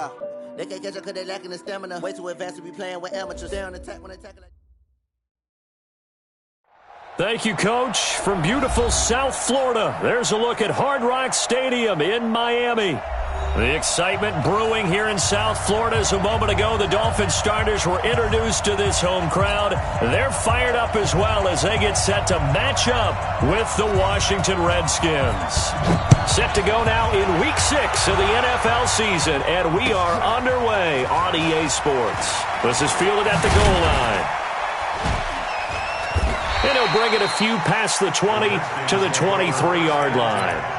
Yeah. They can't catch up because they lacking the stamina. Way too advanced to be playing with amateurs. Stay on attack when they tackle like... Thank you, Coach. From beautiful South Florida, there's a look at Hard Rock Stadium in Miami. The excitement brewing here in South Florida as a moment ago the Dolphins starters were introduced to this home crowd. They're fired up as well as they get set to match up with the Washington Redskins. Set to go now in Week 6 of the NFL season, and we are underway on EA Sports. This is fielded at the goal line. And he'll bring it a few past the 20 to the 23-yard line.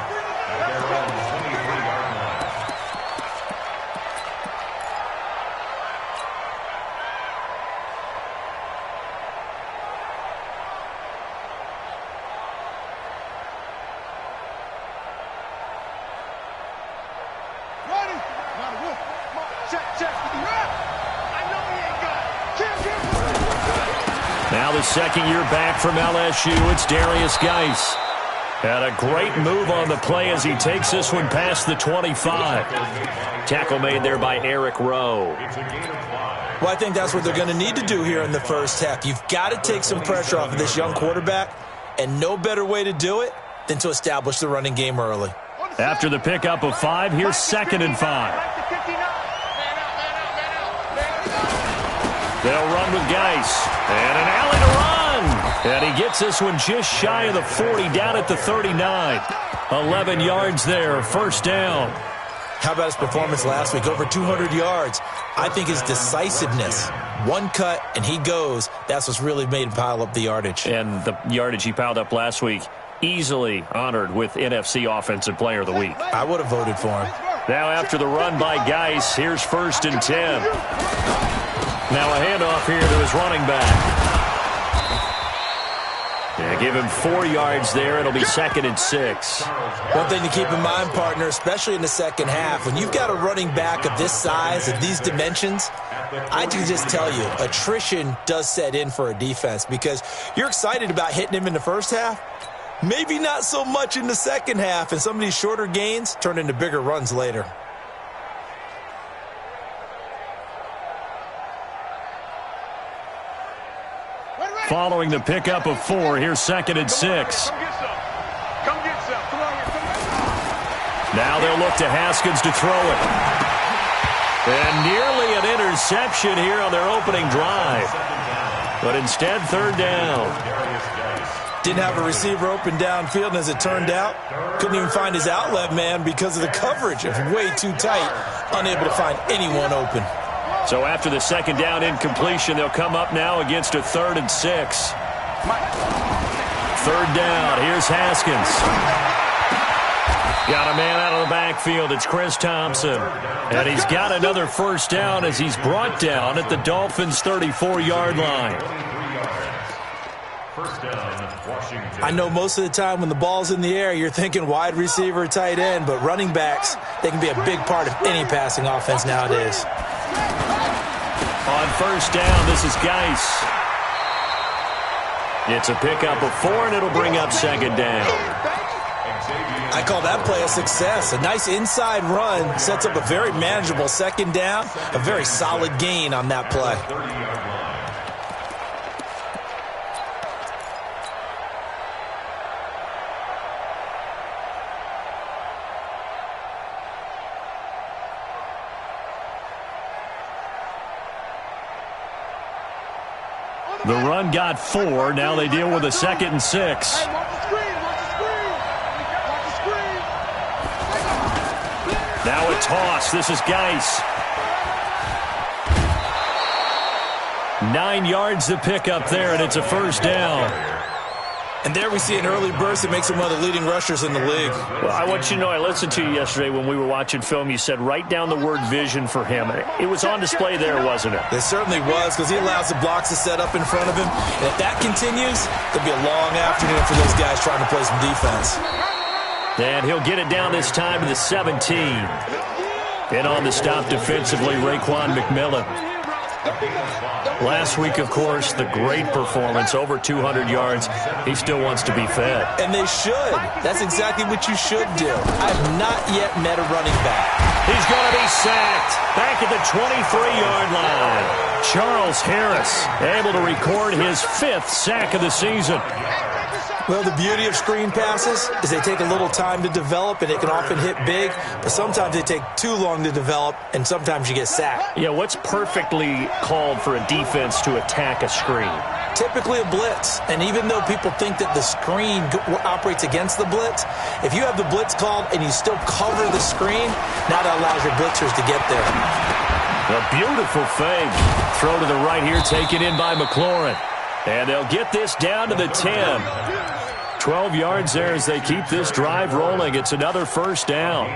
Now the second year back from LSU, it's Darius Geis. Had a great move on the play as he takes this one past the 25. Tackle made there by Eric Rowe. Well, I think that's what they're going to need to do here in the first half. You've got to take some pressure off of this young quarterback, and no better way to do it than to establish the running game early. After the pickup of 5, here's 2nd and 5. They'll run with Geis. And an alley to run. And he gets this one just shy of the 40, down at the 39. 11 yards there, first down. How about his performance last week? Over 200 yards. I think his decisiveness, one cut and he goes, that's what's really made him pile up the yardage. And the yardage he piled up last week, easily honored with NFC Offensive Player of the Week. I would have voted for him. Now after the run by Geis, here's 1st and 10. Now a handoff here to his running back. Yeah, give him 4 yards there. It'll be 2nd and 6. One thing to keep in mind, partner, especially in the second half, when you've got a running back of this size, of these dimensions, I can just tell you, attrition does set in for a defense because you're excited about hitting him in the first half. Maybe not so much in the second half, and some of these shorter gains turn into bigger runs later. Following the pickup of 4, here's 2nd and 6. Now they'll look to Haskins to throw it. And nearly an interception here on their opening drive. But instead, 3rd down. Didn't have a receiver open downfield, and as it turned out, couldn't even find his outlet man because of the coverage. It was way too tight, unable to find anyone open. So after the 2nd down incompletion, they'll come up now against a 3rd and 6. 3rd down. Here's Haskins. Got a man out of the backfield. It's Chris Thompson. And he's got another 1st down as he's brought down at the Dolphins' 34-yard line. I know most of the time when the ball's in the air, you're thinking wide receiver, tight end, but running backs, they can be a big part of any passing offense nowadays. On 1st down, this is Geis. It's a pickup of 4, and it'll bring up 2nd down. I call that play a success. A nice inside run sets up a very manageable 2nd down, a very solid gain on that play. The run got 4. Now they deal with a 2nd and 6. Now a toss. This is Geis. 9 yards to pick up there, and it's a 1st down. And there we see an early burst that makes him one of the leading rushers in the league. Well, I want you to know, I listened to you yesterday when we were watching film. You said write down the word vision for him. It was on display there, wasn't it? It certainly was, because he allows the blocks to set up in front of him. And if that continues, it'll be a long afternoon for those guys trying to play some defense. And he'll get it down this time to the 17. And on the stop defensively, Raekwon McMillan. Last week, of course, the great performance, over 200 yards. He still wants to be fed. And they should. That's exactly what you should do. I have not yet met a running back He's going to be sacked back at the 23-yard line. Charles Harris able to record his 5th sack of the season. Well, the beauty of screen passes is they take a little time to develop, and it can often hit big, but sometimes they take too long to develop, and sometimes you get sacked. Yeah, what's perfectly called for a defense to attack a screen? Typically a blitz, and even though people think that the screen operates against the blitz, if you have the blitz called and you still cover the screen, now that allows your blitzers to get there. A beautiful fake. Throw to the right here, taken in by McLaurin. And they'll get this down to the 10. 12 yards there as they keep this drive rolling. It's another first down.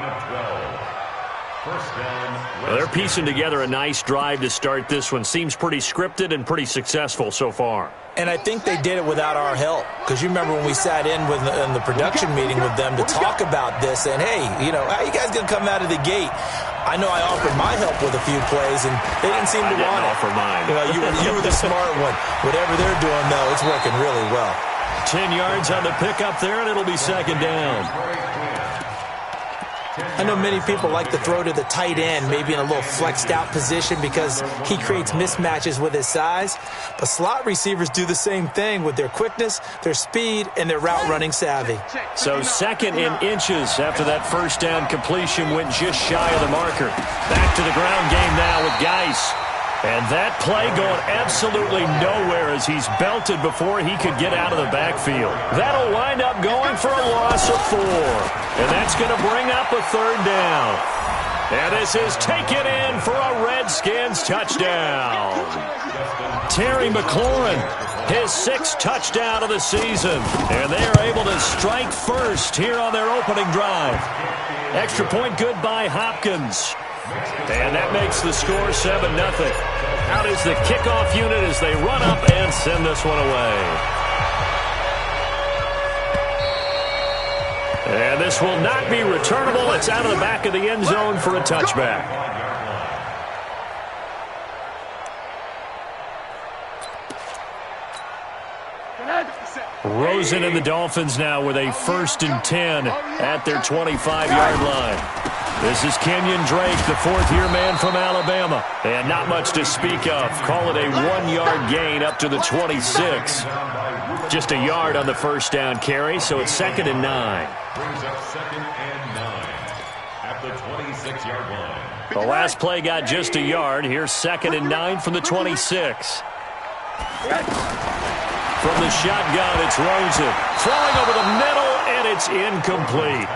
Well, they're piecing together a nice drive to start this one. Seems pretty scripted and pretty successful so far. And I think they did it without our help. Because you remember when we sat in the production meeting with them to talk about this, and hey, you know, how are you guys going to come out of the gate? I know I offered my help with a few plays, and they didn't seem to want it. Offer mine. You know, you were the smart one. Whatever they're doing, though, it's working really well. 10 yards on the pickup there, and it'll be second down. I know many people like to throw to the tight end, maybe in a little flexed out position because he creates mismatches with his size. But slot receivers do the same thing with their quickness, their speed, and their route running savvy. So second in inches after that first down completion went just shy of the marker. Back to the ground game now with Geis. And that play going absolutely nowhere as he's belted before he could get out of the backfield. That'll wind up going for a loss of 4. And that's going to bring up a third down. And this is taken in for a Redskins touchdown. Terry McLaurin, his 6th touchdown of the season. And they are able to strike first here on their opening drive. Extra point good by Hopkins. And that makes the score 7-0. Out is the kickoff unit as they run up and send this one away. And this will not be returnable. It's out of the back of the end zone for a touchback. Rosen and the Dolphins now with a 1st and 10 at their 25-yard line. This is Kenyon Drake, the 4th-year man from Alabama. And not much to speak of. Call it a 1-yard gain up to the 26. Just a yard on the first down carry, so it's 2nd and 9. Brings up 2nd and 9 at the 26-yard line. The last play got just a yard. Here's 2nd and 9 from the 26. From the shotgun, it's Rosen. Throwing over the middle, and it's incomplete.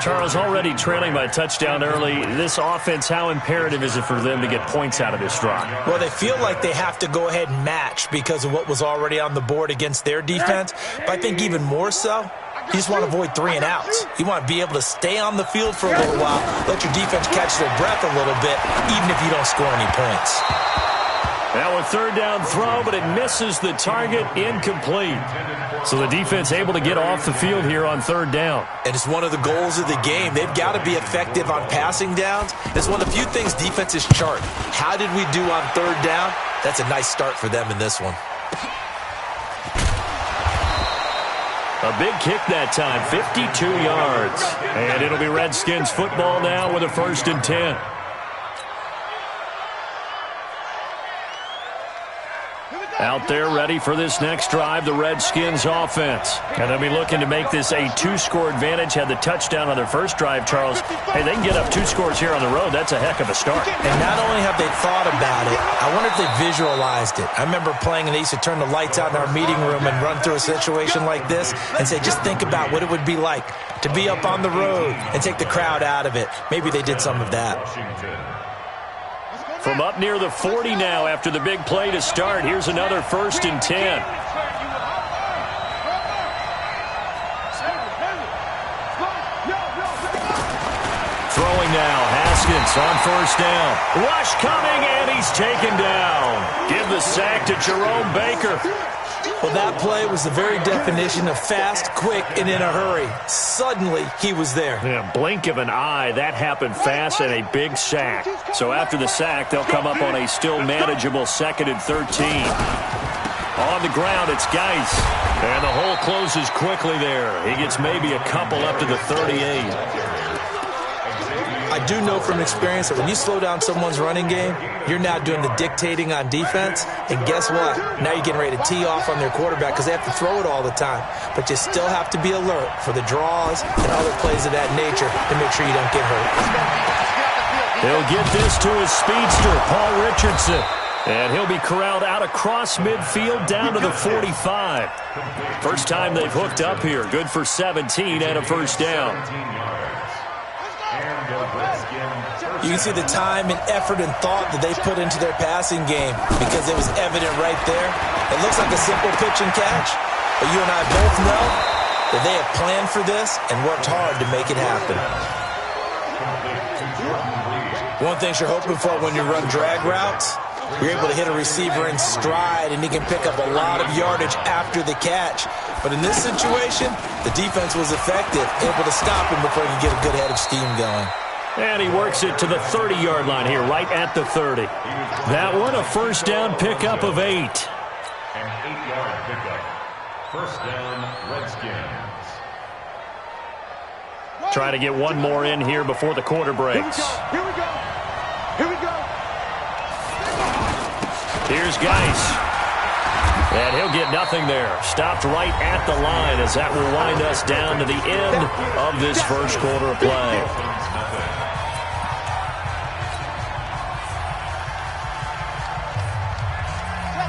Charles, already trailing by a touchdown early. This offense, how imperative is it for them to get points out of this drive? Well, they feel like they have to go ahead and match because of what was already on the board against their defense. But I think even more so, you just want to avoid 3 and outs. You want to be able to stay on the field for a little while, let your defense catch their breath a little bit, even if you don't score any points. Now a third down throw, but it misses the target, incomplete. So the defense able to get off the field here on third down. And it's one of the goals of the game. They've got to be effective on passing downs. It's one of the few things defenses chart. How did we do on third down? That's a nice start for them in this one. A big kick that time, 52 yards. And it'll be Redskins football now with a 1st and 10. Out there ready for this next drive, the Redskins offense. And they'll be looking to make this a 2-score advantage. Had the touchdown on their first drive, Charles. Hey, they can get up 2 scores here on the road. That's a heck of a start. And not only have they thought about it, I wonder if they visualized it. I remember playing and they used to turn the lights out in our meeting room and run through a situation like this and say, just think about what it would be like to be up on the road and take the crowd out of it. Maybe they did some of that. From up near the 40 now after the big play to start. Here's another 1st and 10. Throwing now, Haskins on 1st down. Rush coming, and he's taken down. Give the sack to Jerome Baker. Well, that play was the very definition of fast, quick, and in a hurry. Suddenly, he was there. Yeah, blink of an eye, that happened fast, and a big sack. So after the sack, they'll come up on a still manageable 2nd and 13. On the ground, it's Geis. And the hole closes quickly there. He gets maybe a couple up to the 38. I do know from experience that when you slow down someone's running game, you're now doing the dictating on defense. And guess what? Now you're getting ready to tee off on their quarterback because they have to throw it all the time. But you still have to be alert for the draws and other plays of that nature to make sure you don't get hurt. He'll get this to his speedster, Paul Richardson. And he'll be corralled out across midfield down to the 45. First time they've hooked up here. Good for 17 and a first down. You can see the time and effort and thought that they put into their passing game because it was evident right there. It looks like a simple pitch and catch, but you and I both know that they have planned for this and worked hard to make it happen. One thing you're hoping for when you run drag routes, you're able to hit a receiver in stride, and he can pick up a lot of yardage after the catch. But in this situation, the defense was effective, able to stop him before he could get a good head of steam going. And he works it to the 30-yard line here, right at the 30. That one, a first down pickup of 8. An 8-yard pickup. First down, Redskins. Try to get one more in here before the quarter breaks. Here we go. Here we go. Here's Geis. And he'll get nothing there. Stopped right at the line as that will wind us down to the end of this first quarter of play.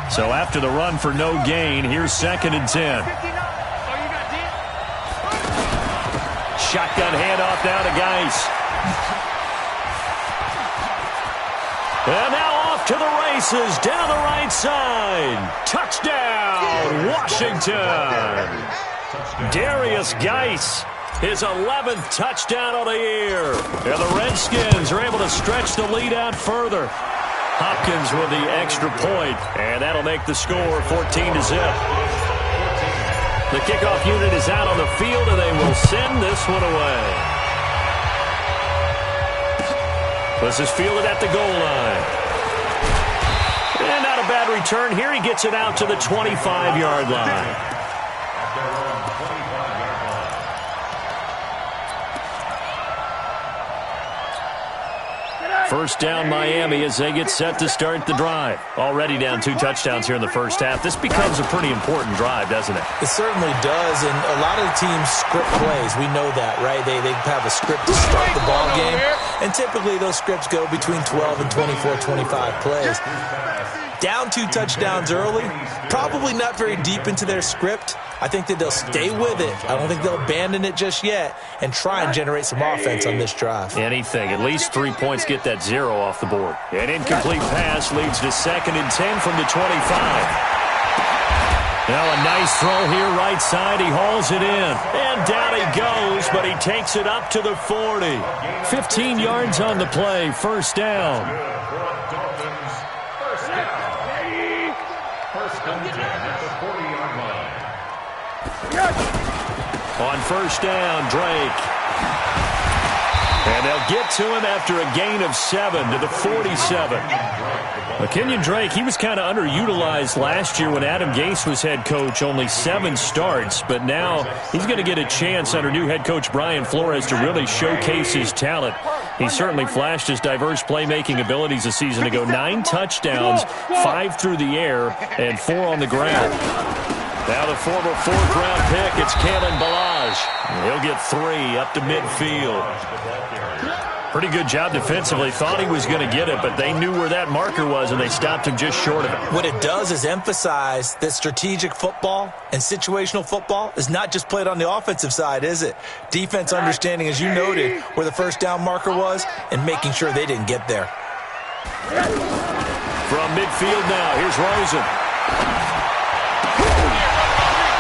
So after the run for no gain, here's 2nd and 10. Shotgun handoff now to Geis. And now off to the races, down the right side. Touchdown, Washington. Darius Geis, his 11th touchdown of the year. And the Redskins are able to stretch the lead out further. Hopkins with the extra point, and that'll make the score 14-0. The kickoff unit is out on the field, and they will send this one away. This is fielded at the goal line. And not a bad return here. He gets it out to the 25-yard line. First down Miami as they get set to start the drive. Already down 2 touchdowns here in the first half. This becomes a pretty important drive, doesn't it? It certainly does, and a lot of the teams script plays. We know that, right? They have a script to start the ball game, and typically those scripts go between 12 and 24, 25 plays. Down 2 touchdowns early, probably not very deep into their script. I think that they'll stay with it. I don't think they'll abandon it just yet and try and generate some offense on this drive. Anything. At least 3 points get that 0 off the board. An incomplete pass leads to 2nd and 10 from the 25. Now a nice throw here right side. He hauls it in. And down he goes, but he takes it up to the 40. 15 yards on the play. First down. On first down, Drake. And they'll get to him after a gain of 7 to the 47. Kenyon Drake, he was kind of underutilized last year when Adam Gase was head coach. Only 7 starts, but now he's going to get a chance under new head coach Brian Flores to really showcase his talent. He certainly flashed his diverse playmaking abilities a season ago. 9 touchdowns, 5 through the air, and 4 on the ground. Now the former 4th-round pick, it's Kalen Ballage. He'll get 3 up to midfield. Pretty good job defensively. Thought he was going to get it, but they knew where that marker was, and they stopped him just short of it. What it does is emphasize that strategic football and situational football is not just played on the offensive side, is it? Defense understanding, as you noted, where the first down marker was and making sure they didn't get there. From midfield now, here's Rosen.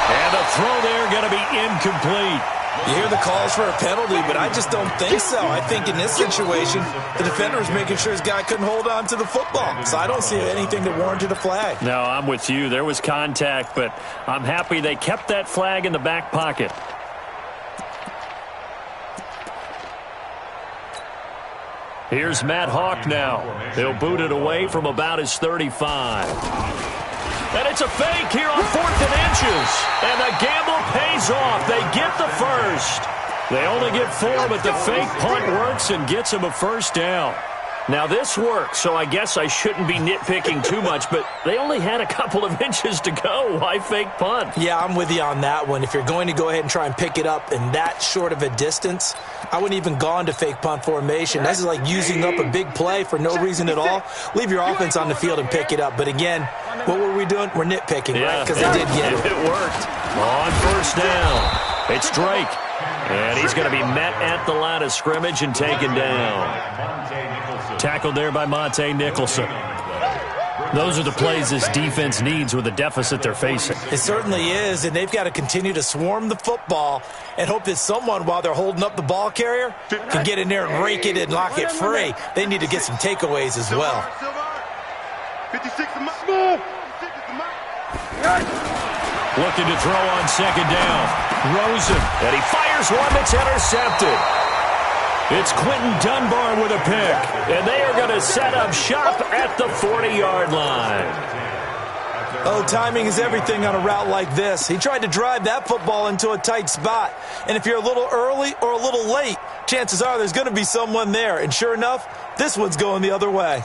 And the throw there going to be incomplete. You hear the calls for a penalty, but I just don't think so. I think in this situation, the defender was making sure his guy couldn't hold on to the football. So I don't see anything that warranted a flag. No, I'm with you. There was contact, but I'm happy they kept that flag in the back pocket. Here's Matt Hawk now. He'll boot it away from about his 35. And it's a fake here on 4th and inches. And the gamble pays off. They get the first. They only get 4, but the fake punt works and gets them a first down. Now, this works, so I guess I shouldn't be nitpicking too much, but they only had a couple of inches to go. Why fake punt? Yeah, I'm with you on that one. If you're going to go ahead and try and pick it up in that short of a distance, I wouldn't even gone to fake punt formation. This is like using up a big play for no reason at all. Leave your offense on the field and pick it up. But again, what were we doing? We're nitpicking, right? Because they did get it. It worked. On first down, it's Drake. And he's going to be met at the line of scrimmage and taken down. Tackled there by Monte Nicholson. Those are the plays this defense needs with the deficit they're facing. It certainly is, and they've got to continue to swarm the football and hope that someone, while they're holding up the ball carrier, can get in there and rake it and lock it free. They need to get some takeaways as well. 56 Looking to throw on second down. Rosen, and he fires one that's intercepted. It's Quentin Dunbar with a pick, and they are going to set up shop at the 40-yard line. Oh, timing is everything on a route like this. He tried to drive that football into a tight spot, and if you're a little early or a little late, chances are there's going to be someone there, and sure enough, this one's going the other way.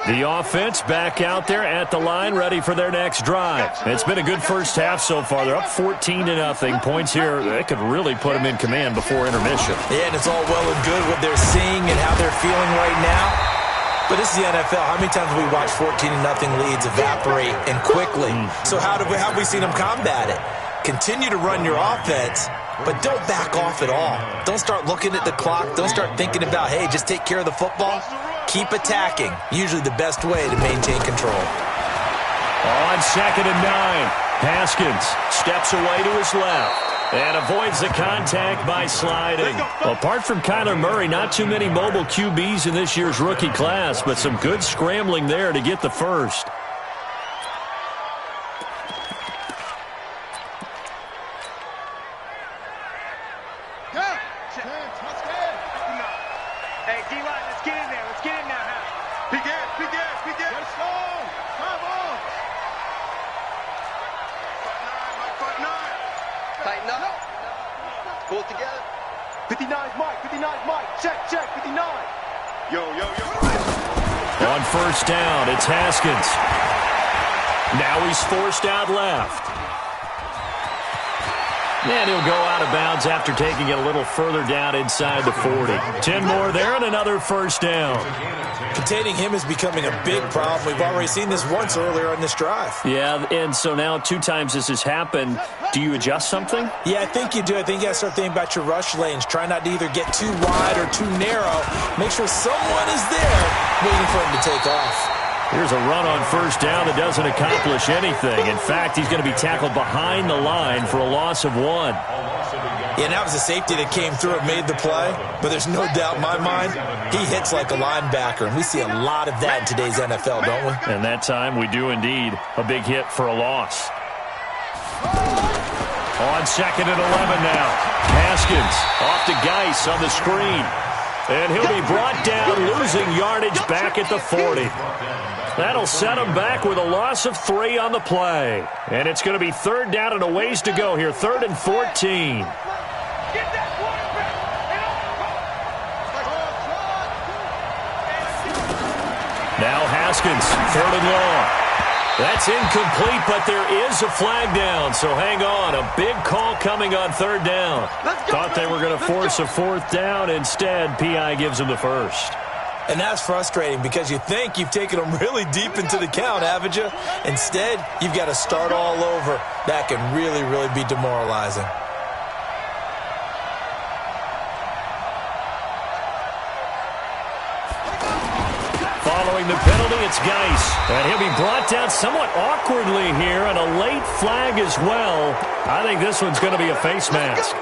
The offense back out there at the line, ready for their next drive. It's been a good first half so far. They're up 14-0. Points here, they could really put them in command before intermission. Yeah, and it's all well and good what they're seeing and how they're feeling right now. But this is the NFL. How many times have we watched 14-0 leads evaporate and quickly? So how have we seen them combat it? Continue to run your offense, but don't back off at all. Don't start looking at the clock. Don't start thinking about, hey, just take care of the football. Keep attacking. Usually the best way to maintain control. On 2nd and 9, Haskins steps away to his left and avoids the contact by sliding. Apart from Kyler Murray, not too many mobile QBs in this year's rookie class, but some good scrambling there to get the first. Hey, D-line, let's get in there. Let's get in there. Big ass. Let's go. 5 on. Front 9. Tighten up. Pull it together. 59's Mike. Check. 59. Yo. On first down, it's Haskins. Now he's forced out left. And he'll go out of bounds after taking it a little further down inside the 40. 10 more there and another first down. Containing him is becoming a big problem. We've already seen this once earlier on this drive. Yeah, and so now 2 times this has happened. Do you adjust something? Yeah, I think you do. I think you got to start thinking about your rush lanes. Try not to either get too wide or too narrow. Make sure someone is there waiting for him to take off. Here's a run on first down that doesn't accomplish anything. In fact, he's going to be tackled behind the line for a loss of 1. Yeah, that was a safety that came through and made the play. But there's no doubt in my mind, he hits like a linebacker. And we see a lot of that in today's NFL, don't we? And that time we do indeed. A big hit for a loss. On 2nd and 11 now. Haskins off to Geis on the screen. And he'll be brought down, losing yardage back at the 40. That'll set him back with a loss of 3 on the play. And it's going to be 3rd down and a ways to go here. 3rd and 14. Now Haskins, 3rd and long. That's incomplete, but there is a flag down. So hang on. A big call coming on 3rd down. Thought they were going to force a 4th down. Instead, P.I. gives them the first. And that's frustrating because you think you've taken them really deep into the count, haven't you? Instead, you've got to start all over. That can really, really be demoralizing. Following the penalty, it's Geis. And he'll be brought down somewhat awkwardly here, and a late flag as well. I think this one's going to be a face mask.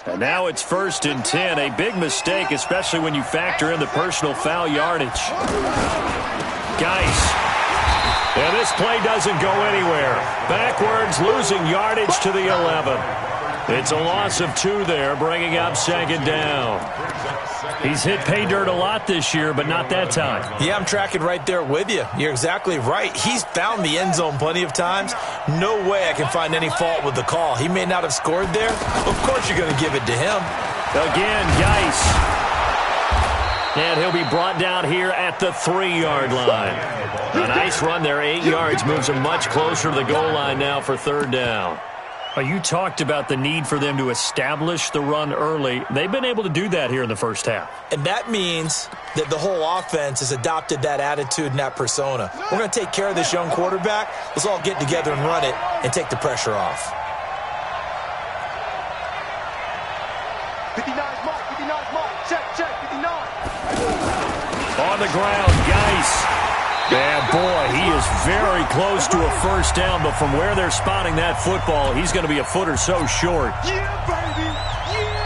And now it's 1st and 10. A big mistake, especially when you factor in the personal foul yardage. Geis. And this play doesn't go anywhere. Backwards, losing yardage to the 11. It's a loss of 2 there, bringing up 2nd down. He's hit pay dirt a lot this year, but not that time. Yeah, I'm tracking right there with you. You're exactly right. He's found the end zone plenty of times. No way I can find any fault with the call. He may not have scored there. Of course you're going to give it to him. Again, Geis. And he'll be brought down here at the 3-yard line. A nice run there, 8 yards, moves him much closer to the goal line now for third down. You talked about the need for them to establish the run early. They've been able to do that here in the first half. And that means that the whole offense has adopted that attitude and that persona. We're going to take care of this young quarterback. Let's all get together and run it and take the pressure off. 59 mark, 59 mark. Check, 59. On the ground, Geis. And boy, he is very close to a first down, but from where they're spotting that football, he's going to be a foot or so short. Yeah, baby. Yeah.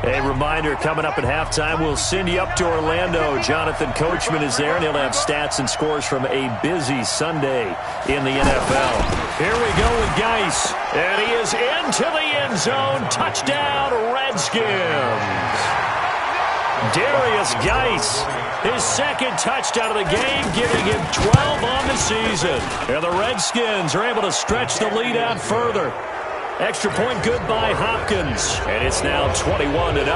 A reminder, coming up at halftime, we'll send you up to Orlando. Jonathan Coachman is there, and he'll have stats and scores from a busy Sunday in the NFL. Here we go with Geis, and he is into the end zone. Touchdown, Redskins. Darius Geis, his second touchdown of the game, giving him 12 on the season. And the Redskins are able to stretch the lead out further. Extra point good by Hopkins, and it's now 21-0.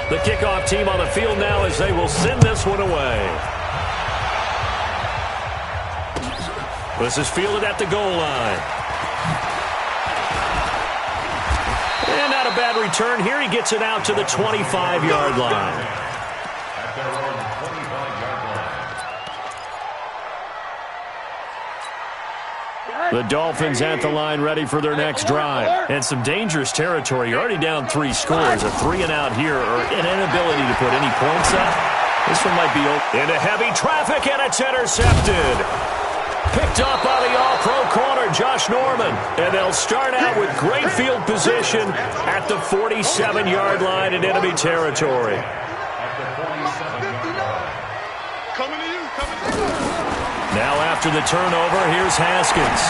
The kickoff team on the field now as they will send this one away. This is fielded at the goal line. And not a bad return here. He gets it out to the 25-yard line. The Dolphins at the line ready for their next drive. And some dangerous territory. You're already down 3 scores. A 3-and-out here or an inability to put any points up. This one might be into heavy traffic, and it's intercepted. Picked up by the all-pro corner, Josh Norman. And they'll start out with great field position at the 47-yard line in enemy territory. Now after the turnover, here's Haskins.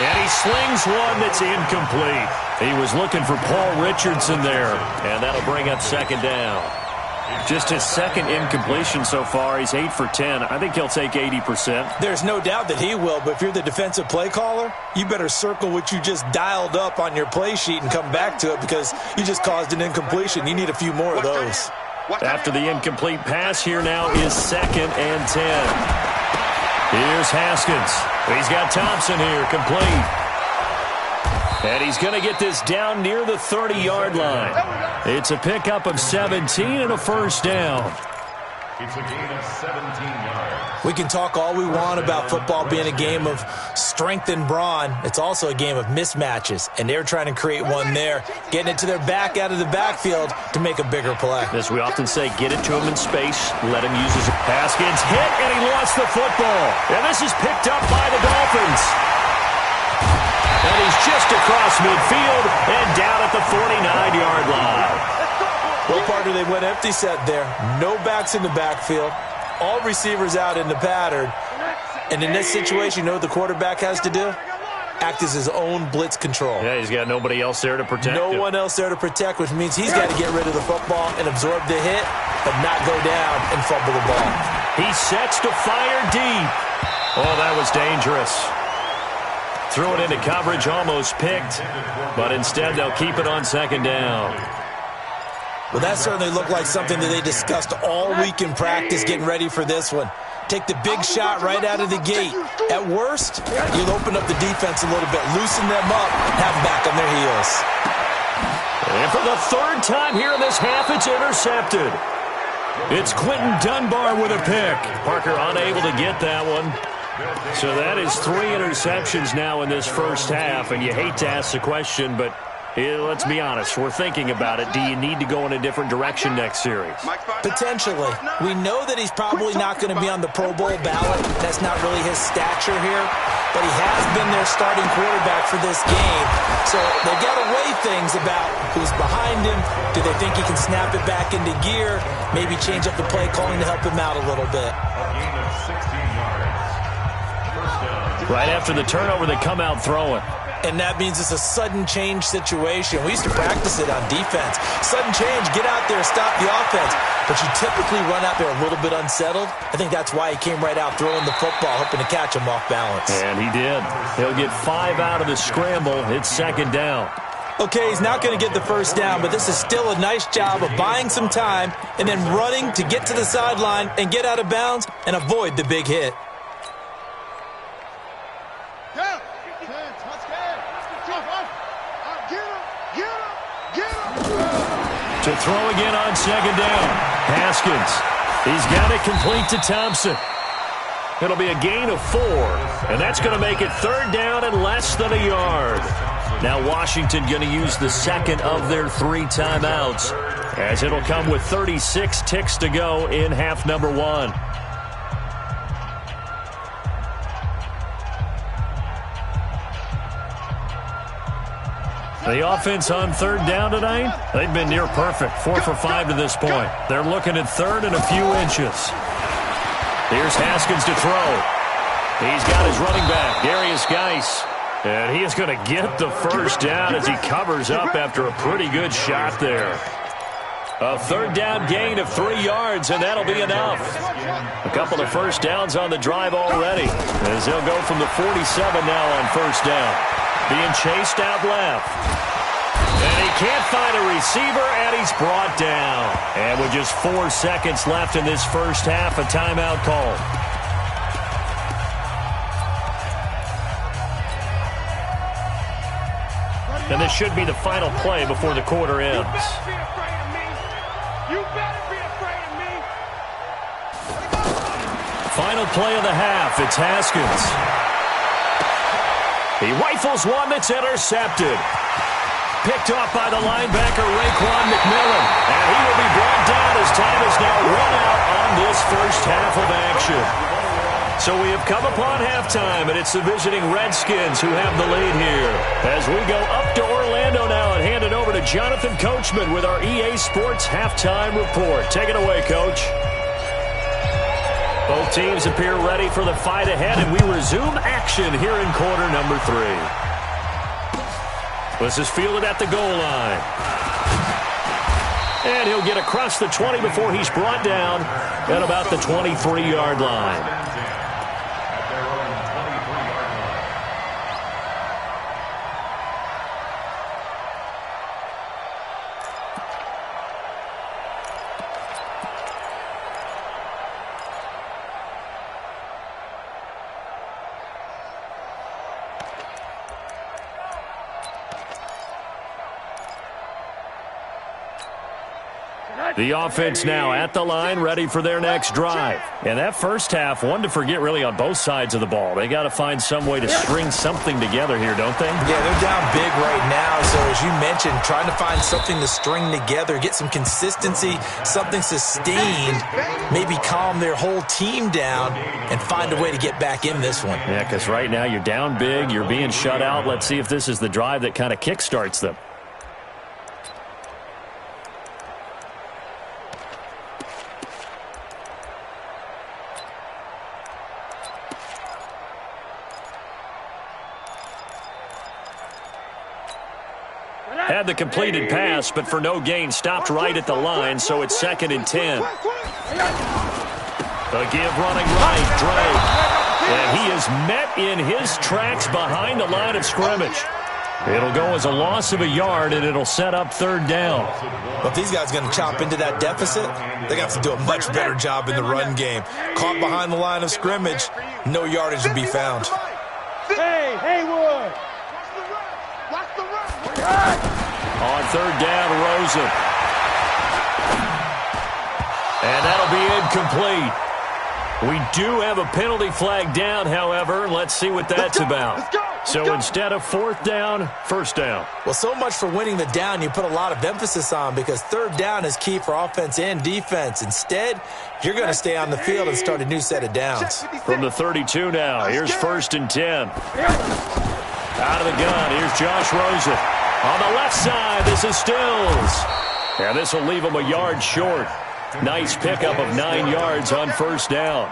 And he slings one that's incomplete. He was looking for Paul Richardson there, and that'll bring up second down. Just his second incompletion so far. He's 8 for 10. I think he'll take 80%. There's no doubt that he will, but if you're the defensive play caller, you better circle what you just dialed up on your play sheet and come back to it because you just caused an incompletion. You need a few more of those. After the incomplete pass, here now is 2nd and 10. Here's Haskins. He's got Thompson here, complete. And he's going to get this down near the 30-yard line. It's a pickup of 17 and a first down. It's a gain of 17 yards. We can talk all we want about football being a game of strength and brawn. It's also a game of mismatches, and they're trying to create one there, getting it to their back out of the backfield to make a bigger play. As we often say, get it to him in space, let him use his Haskins hit, and he lost the football. And this is picked up by the Dolphins. And he's just across midfield and down at the 49-yard line. Well, partner, they went empty set there. No backs in the backfield. All receivers out in the pattern. And in this situation, you know what the quarterback has to do? Act as his own blitz control. Yeah, he's got nobody else there to protect him. No one else there to protect, which means he's got to get rid of the football and absorb the hit, but not go down and fumble the ball. He sets to fire deep. Oh, that was dangerous. Threw it into coverage, almost picked, but instead they'll keep it on second down. Well, that certainly looked like something that they discussed all week in practice getting ready for this one. Take the big shot right out of the gate. At worst, you'll open up the defense a little bit, loosen them up, have them back on their heels. And for the 3rd time here in this half, it's intercepted. It's Quentin Dunbar with a pick. Parker unable to get that one. So that is 3 interceptions now in this first half, and you hate to ask the question, but Let's be honest, we're thinking about it. Do you need to go in a different direction next series? Potentially. We know that he's probably not going to be on the Pro Bowl ballot. That's not really his stature here. But he has been their starting quarterback for this game. So they've got to weigh things about who's behind him. Do they think he can snap it back into gear? Maybe change up the play calling to help him out a little bit. Right after the turnover, they come out throwing. And that means it's a sudden change situation. We used to practice it on defense. Sudden change, get out there, stop the offense. But you typically run out there a little bit unsettled. I think that's why he came right out throwing the football, hoping to catch him off balance. And he did. He'll get 5 out of the scramble. It's second down. Okay, he's not going to get the first down, but this is still a nice job of buying some time and then running to get to the sideline and get out of bounds and avoid the big hit. To throw again on second down. Haskins. He's got it complete to Thompson. It'll be a gain of 4, and that's going to make it third down and less than a yard. Now Washington going to use the second of their 3 timeouts, as it'll come with 36 ticks to go in half number 1. The offense on third down tonight, they've been near perfect, 4 for 5 to this point. They're looking at third and a few inches. Here's Haskins to throw. He's got his running back, Darius Geis. And he is going to get the first down as he covers up after a pretty good shot there. A third down gain of 3 yards, and that'll be enough. A couple of first downs on the drive already, as they'll go from the 47 now on first down. Being chased out left. And he can't find a receiver, and he's brought down. And with just 4 seconds left in this first half, a timeout call. And this should be the final play before the quarter ends. Final play of the half. It's Haskins. He rifles one that's intercepted. Picked off by the linebacker, Raekwon McMillan. And he will be brought down as time is now run out on this first half of action. So we have come upon halftime, and it's the visiting Redskins who have the lead here. As we go up to Orlando now and hand it over to Jonathan Coachman with our EA Sports Halftime Report. Take it away, Coach. Both teams appear ready for the fight ahead, and we resume action here in quarter number 3. This is fielded at the goal line. And he'll get across the 20 before he's brought down at about the 23-yard line. The offense now at the line, ready for their next drive. And that first half, one to forget really on both sides of the ball. They got to find some way to string something together here, don't they? Yeah, they're down big right now. So as you mentioned, trying to find something to string together, get some consistency, something sustained, maybe calm their whole team down and find a way to get back in this one. Yeah, because right now you're down big, you're being shut out. Let's see if this is the drive that kind of kickstarts them. Had the completed pass, but for no gain, stopped right at the line, so it's 2nd and 10. A give running right, Drake. And he is met in his tracks behind the line of scrimmage. It'll go as a loss of a yard, and it'll set up third down. Well, if these guys are going to chop into that deficit, they got to do a much better job in the run game. Caught behind the line of scrimmage, no yardage to be found. Hey, Haywood! On third down, Rosen. And that'll be incomplete. We do have a penalty flag down, however. Let's see what that's about. Let's go! So instead of fourth down, first down. Well, so much for winning the down you put a lot of emphasis on, because third down is key for offense and defense. Instead, you're going to stay on the field and start a new set of downs. From the 32 now, here's 1st and 10. Out of the gun, here's Josh Rosen. On the left side, this is Stills. And this will leave him a yard short. Nice pickup of 9 yards on first down.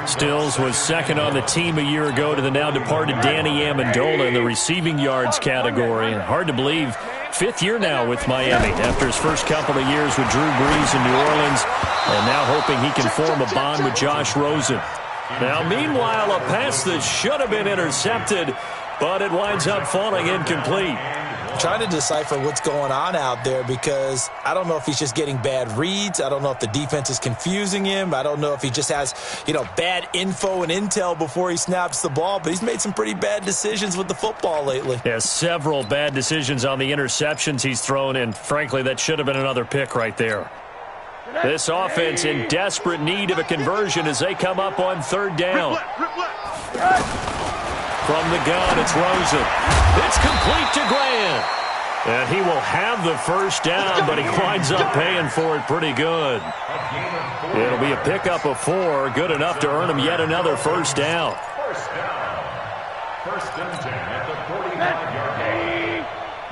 Stills was second on the team a year ago to the now-departed Danny Amendola in the receiving yards category. And hard to believe, 5th year now with Miami after his first couple of years with Drew Brees in New Orleans, and now hoping he can form a bond with Josh Rosen. Now, meanwhile, a pass that should have been intercepted, but it winds up falling incomplete. Trying to decipher what's going on out there, because I don't know if he's just getting bad reads. I don't know if the defense is confusing him. I don't know if he just has, bad info and intel before he snaps the ball, but he's made some pretty bad decisions with the football lately. Yeah, several bad decisions on the interceptions he's thrown in. Frankly, that should have been another pick right there. This offense in desperate need of a conversion as they come up on third down. From the gun, it's Rosen. It's complete to Grant. And he will have the first down, but he winds up paying for it pretty good. It'll be a pickup of 4, good enough to earn him yet another first down. First and 10 at the 45-yard line.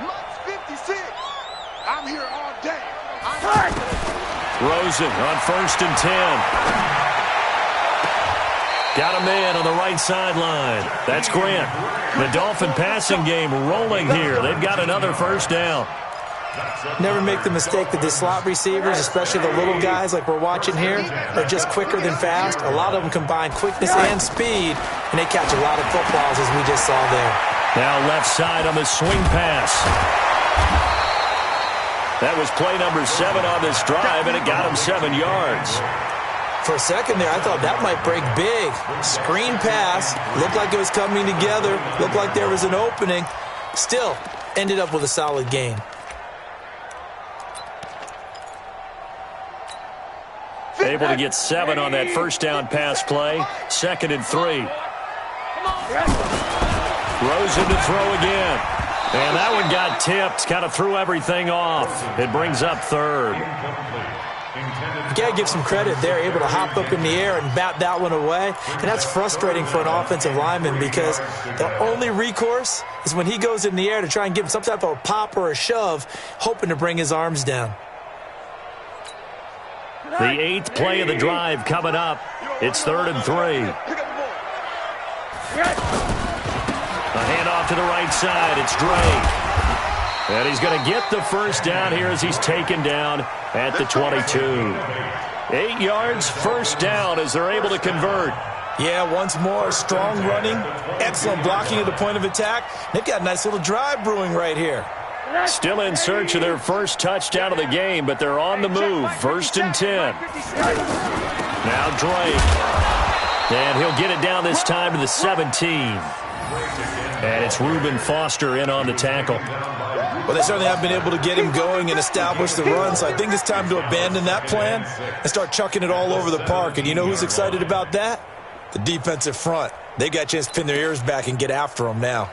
Lux 56. I'm here all day. Rosen on 1st and 10. Got a man on the right sideline. That's Grant. The Dolphin passing game rolling here. They've got another first down. Never make the mistake that the slot receivers, especially the little guys like we're watching here, are just quicker than fast. A lot of them combine quickness and speed, and they catch a lot of footballs, as we just saw there. Now left side on the swing pass. That was play number 7 on this drive, and it got him 7 yards. For a second there, I thought that might break big. Screen pass. Looked like it was coming together. Looked like there was an opening. Still, ended up with a solid gain. Able to get 7 on that first down pass play. 2nd and 3. Rosen to throw again. And that one got tipped. Kind of threw everything off. It brings up 3rd. You got to give some credit. They're able to hop up in the air and bat that one away. And that's frustrating for an offensive lineman, because the only recourse is when he goes in the air to try and give him some type of a pop or a shove, hoping to bring his arms down. The 8th play of the drive coming up. It's 3rd and 3. A handoff to the right side. It's Drake. And he's going to get the first down here as he's taken down at the 22. 8 yards, first down as they're able to convert. Yeah, once more, strong running, excellent blocking at the point of attack. They've got a nice little drive brewing right here. Still in search of their first touchdown of the game, but they're on the move. 1st and 10. Now Drake. And he'll get it down this time to the 17. And it's Reuben Foster in on the tackle. Well, they certainly have been able to get him going and establish the run, so I think it's time to abandon that plan and start chucking it all over the park. And you know who's excited about that? The defensive front. They got a chance to pin their ears back and get after him now.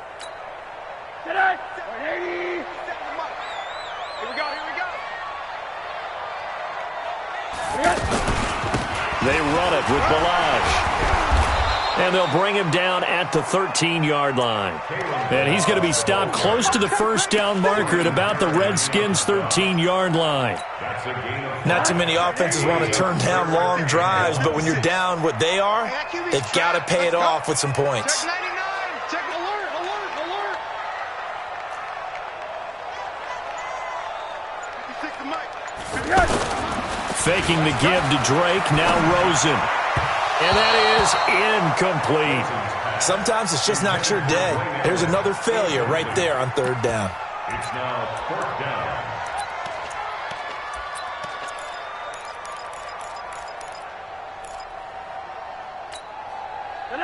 They run it with Balazs. And they'll bring him down at the 13-yard line. And he's going to be stopped close to the first down marker at about the Redskins' 13-yard line. Not too many offenses want to turn down long drives, but when you're down what they are, they've got to pay it off with some points. Check alert, alert, alert. Faking the give to Drake, now Rosen. And that is incomplete. Sometimes it's just not your day. There's another failure right there on 3rd down. It's now 4th down.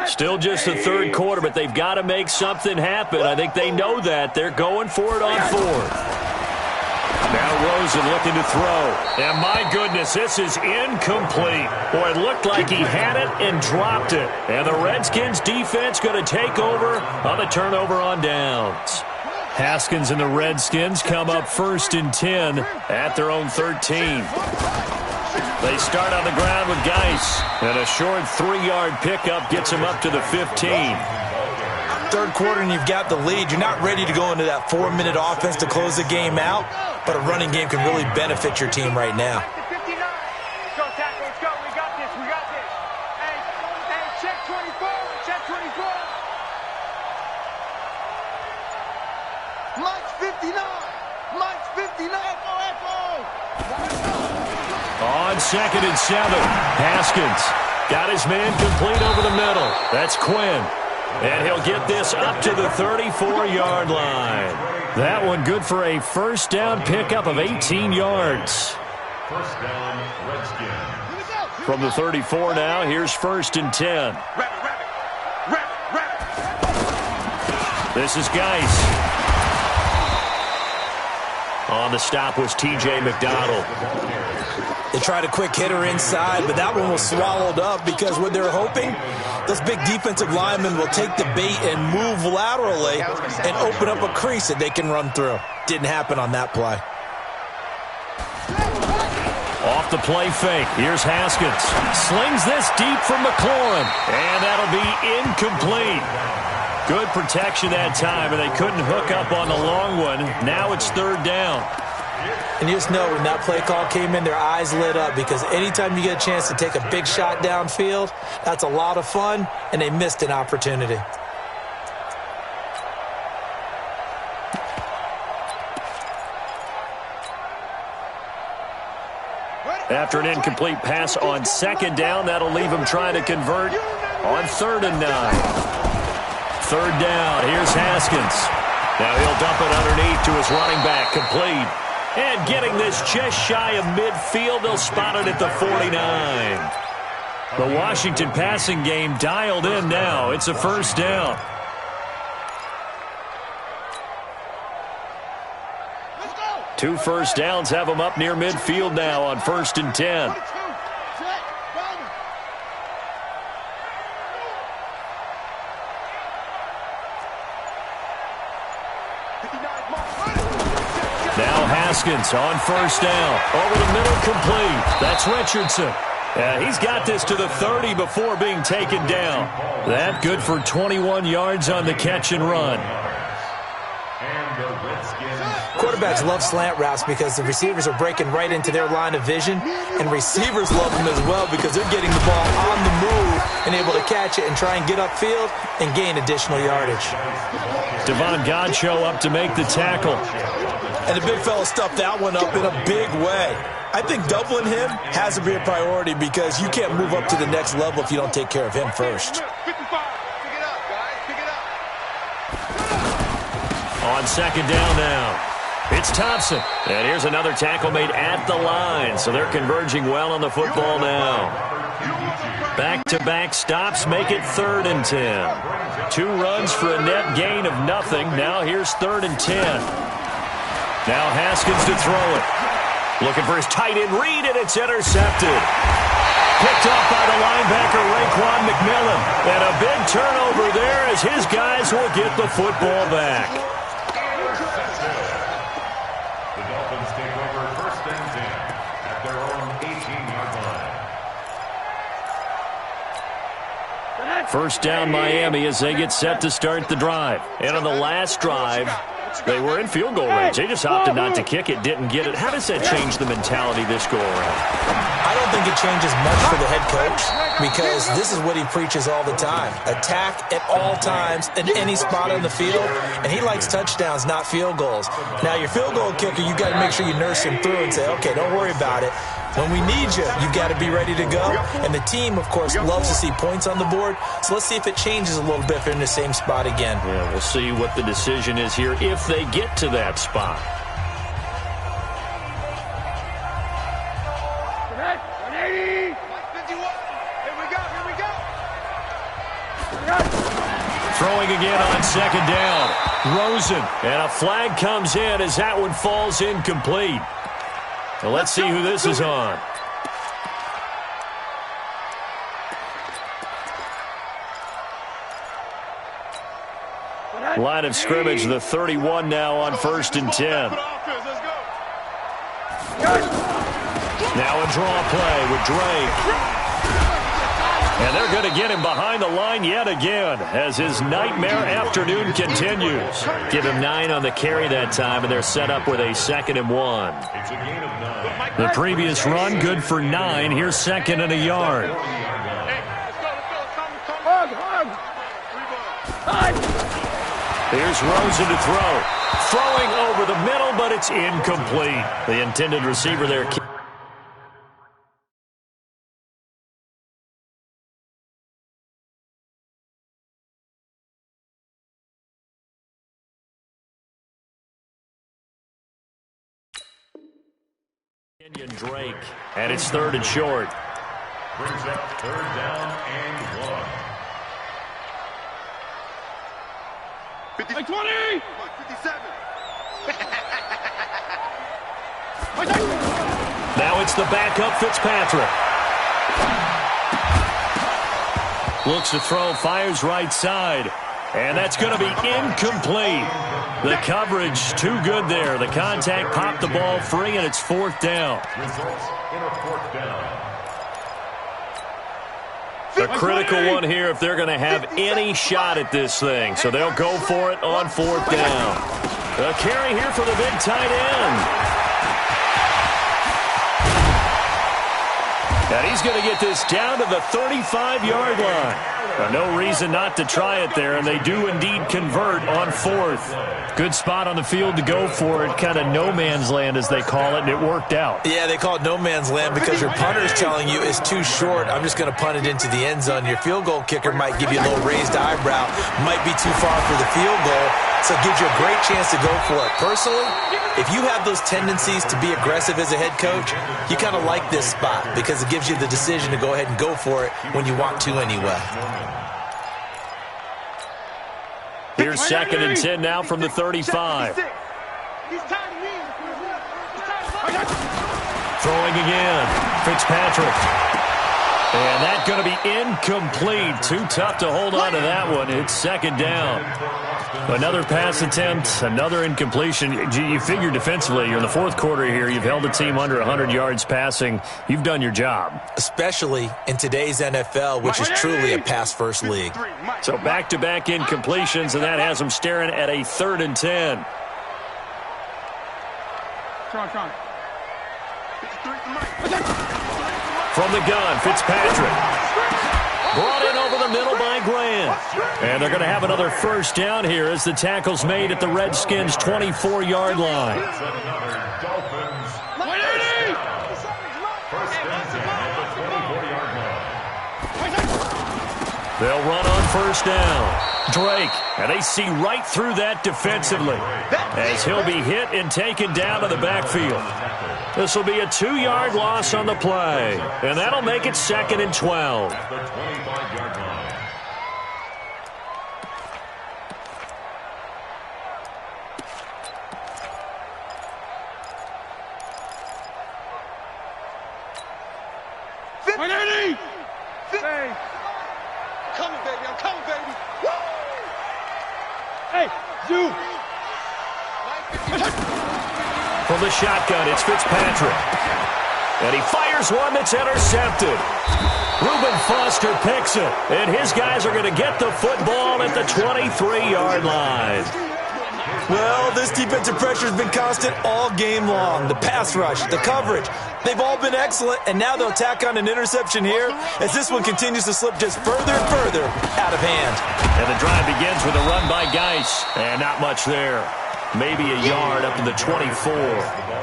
Still just the 3rd quarter, but they've got to make something happen. I think they know that. They're going for it on 4th. Now Rosen looking to throw. And my goodness, this is incomplete. Boy, it looked like he had it and dropped it. And the Redskins defense going to take over on the turnover on downs. Haskins and the Redskins come up 1st and 10 at their own 13. They start on the ground with Geis. And a short 3-yard pickup gets him up to the 15. Third quarter and you've got the lead. You're not ready to go into that 4-minute offense to close the game out, but a running game can really benefit your team right now. Go, tackle, let's go. We got this. We got this. Hey, check 24. Check 24. Mike's 59. Mike's 59. Echo. On 2nd and 7, Haskins got his man complete over the middle. That's Quinn. And he'll get this up to the 34-yard line. That one good for a first down pickup of 18 yards. First down, Redskins. From the 34 now, here's 1st and 10. This is Geis. On the stop was T.J. McDonald. They tried a quick hitter inside, but that one was swallowed up because what they're hoping, those big defensive linemen will take the bait and move laterally and open up a crease that they can run through. Didn't happen on that play. Off the play fake. Here's Haskins. Slings this deep from McLaurin. And that'll be incomplete. Good protection that time, and they couldn't hook up on the long one. Now it's 3rd down. And you just know when that play call came in, their eyes lit up because anytime you get a chance to take a big shot downfield, that's a lot of fun, and they missed an opportunity. After an incomplete pass on 2nd down, that'll leave him trying to convert on 3rd and 9. 3rd down, here's Haskins. Now he'll dump it underneath to his running back, complete. And getting this just shy of midfield, they'll spot it at the 49. The Washington passing game dialed in now. It's a first down. Two first downs have them up near midfield now on 1st and 10. Now Haskins on 1st down. Over the middle, complete. That's Richardson. He's got this to the 30 before being taken down. That good for 21 yards on the catch and run. Quarterbacks love slant routes because the receivers are breaking right into their line of vision, and receivers love them as well because they're getting the ball on the move and able to catch it and try and get upfield and gain additional yardage. Devon Godchaux up to make the tackle. And the big fella stuffed that one up in a big way. I think doubling him has to be a priority because you can't move up to the next level if you don't take care of him first. On 2nd down now, it's Thompson. And here's another tackle made at the line, so they're converging well on the football now. Back-to-back stops make it 3rd and 10. 2 runs for a net gain of nothing. Now here's 3rd and 10. Now Haskins to throw it. Looking for his tight end read, and it's intercepted. Picked off by the linebacker, Raekwon McMillan. And a big turnover there as his guys will get the football back. The Dolphins take over 1st and 10 at their own 18-yard line. First down Miami as they get set to start the drive. And on the last drive, they were in field goal range. They just opted not to kick it, didn't get it. How does that change the mentality this go around? I don't think it changes much for the head coach because this is what he preaches all the time. Attack at all times in any spot on the field, and he likes touchdowns, not field goals. Now, your field goal kicker, you got to make sure you nurse him through and say, okay, don't worry about it. When we need you, you've got to be ready to go. And the team, of course, loves to see points on the board. So let's see if it changes a little bit if they're in the same spot again. Yeah, we'll see what the decision is here if they get to that spot. Throwing again on second down. Rosen. And a flag comes in as that one falls incomplete. Well, let's see who this is on. Line of scrimmage, the 31 now on 1st and 10. Now a draw play with Drake. And they're going to get him behind the line yet again as his nightmare afternoon continues. Give him 9 on the carry that time, and they're set up with a 2nd and 1. The previous run, good for 9. Here's 2nd and a yard. Here's Rosen to throw. Throwing over the middle, but it's incomplete. The intended receiver there. Drake, and it's 3rd and short. Brings up 3rd down and 1. 20! 57! Now it's the backup Fitzpatrick. Looks to throw, fires right side. And that's going to be incomplete. The coverage too good there. The contact popped the ball free, and it's 4th down. Results in a 4th down. A critical one here if they're going to have any shot at this thing. So they'll go for it on 4th down. A carry here for the big tight end. And he's going to get this down to the 35-yard line. No reason not to try it there, and they do indeed convert on 4th. Good spot on the field to go for it, kind of no man's land as they call it, and it worked out. Yeah, they call it no man's land because your punter is telling you it's too short. I'm just going to punt it into the end zone. Your field goal kicker might give you a little raised eyebrow, might be too far for the field goal, so it gives you a great chance to go for it. Personally, if you have those tendencies to be aggressive as a head coach, you kind of like this spot because it gives you the decision to go ahead and go for it when you want to anyway. Here's 2nd and 10 now from the 35. Throwing again. Fitzpatrick. And that's going to be incomplete. Too tough to hold on to that one. It's 2nd down. Another pass attempt, another incompletion. You figure defensively, you're in the 4th quarter here. You've held the team under 100 yards passing. You've done your job. Especially in today's NFL, which is truly a pass-first league. So back-to-back incompletions, and that has them staring at a 3rd and 10. From the gun, Fitzpatrick. Brought in over the middle by Grant. And they're going to have another 1st down here as the tackle's made at the Redskins' 24-yard line. They'll run on 1st down. Drake, and they see right through that defensively as he'll be hit and taken down to the backfield. This will be a 2-yard loss on the play, and that'll make it 2nd and 12. At the 25-yard line. Hey. Coming, baby. I'm coming, baby. Woo! Hey, you. From the shotgun, it's Fitzpatrick. And he fires one that's intercepted. Reuben Foster picks it. And his guys are going to get the football at the 23-yard line. Well, this defensive pressure has been constant all game long. The pass rush, the coverage, they've all been excellent, and now they'll tack on an interception here as this one continues to slip just further and further out of hand. And the drive begins with a run by Geis, and not much there. Maybe a yard up to the 24.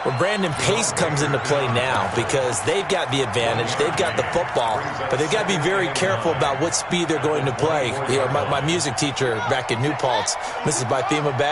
Well, Brandon, pace comes into play now because they've got the advantage. They've got the football, but they've got to be very careful about what speed they're going to play. You know, my music teacher back in New Paltz, Mrs. Bythema